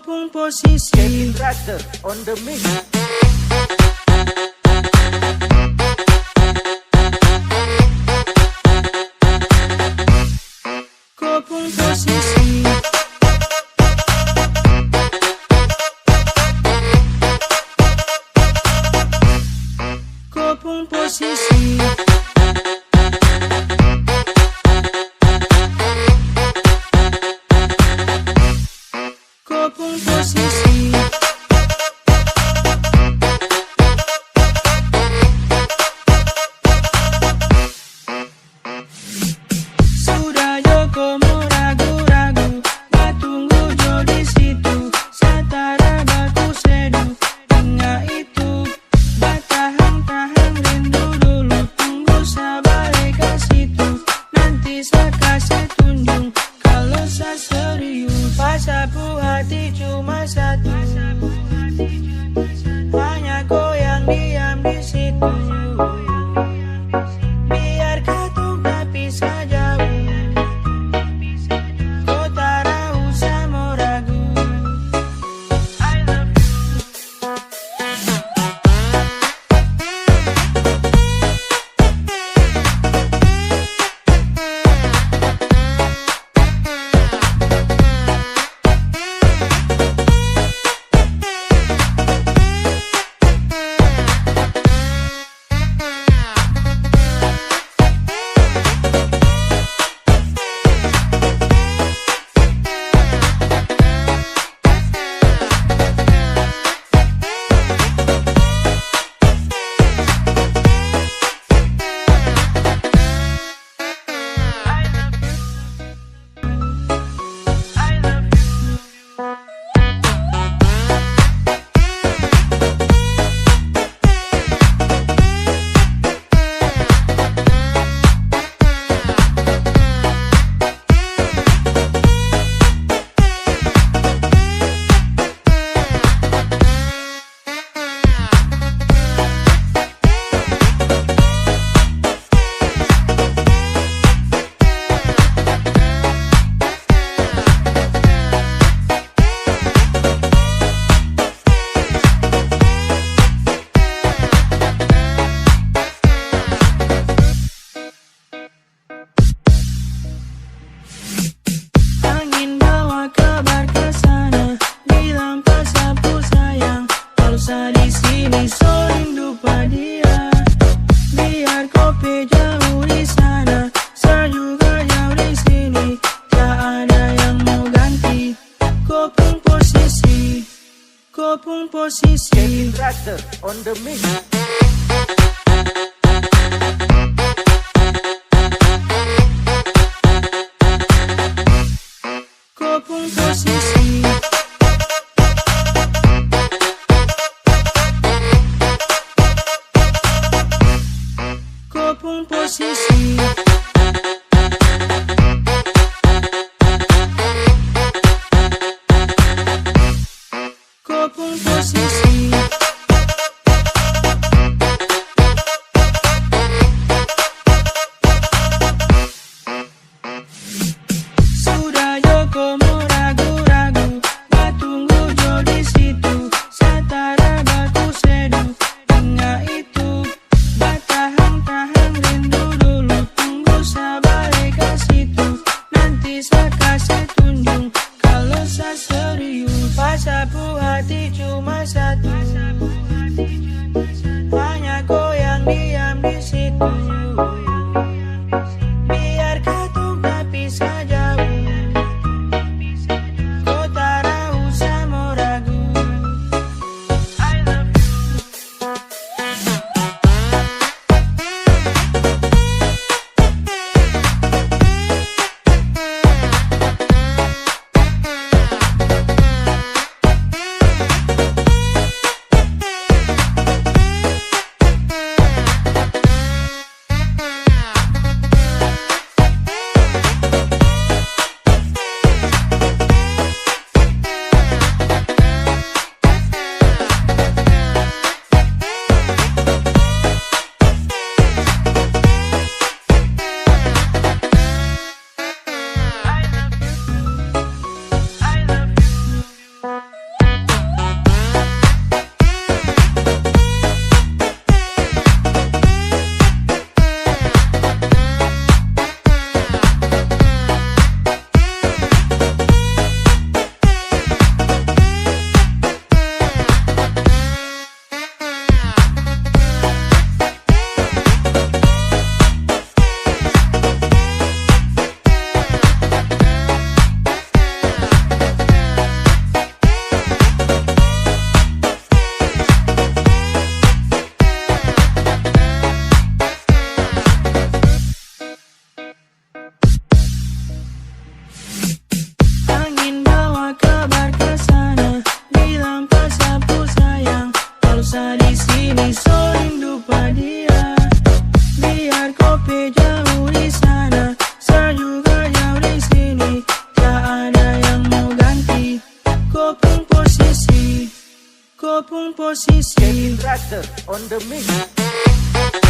Kopung posisi Kevin Raster on the mix. Kopung posisi Kopung posisi Kopung posisi Sudah Joko mau ragu-ragu, gak tunggu Jo di situ. Satara baku seduh, enggak itu. Gak tahan-tahan rindu dulu, tunggu sabar ke situ. Nanti saya kasih tunjuk, kalau saya serius. Pasapu hati cuma satu, hanya goyang diam di situ. Biar katu tapi saja kau tak usah mau ragu. I love angin bawa kabar ke sana, bilang pasapu sayang, kalau saya di sini so rindu pada dia. Biar kopi jauh di sana, saya juga jauh di sini, tak ada yang mau ganti. Kopung posisi, kopung posisi. Kevin Raster on the mix. Kopung posisi Kopung posisi Kopung posisi posisi. Kevin Racer on the mix.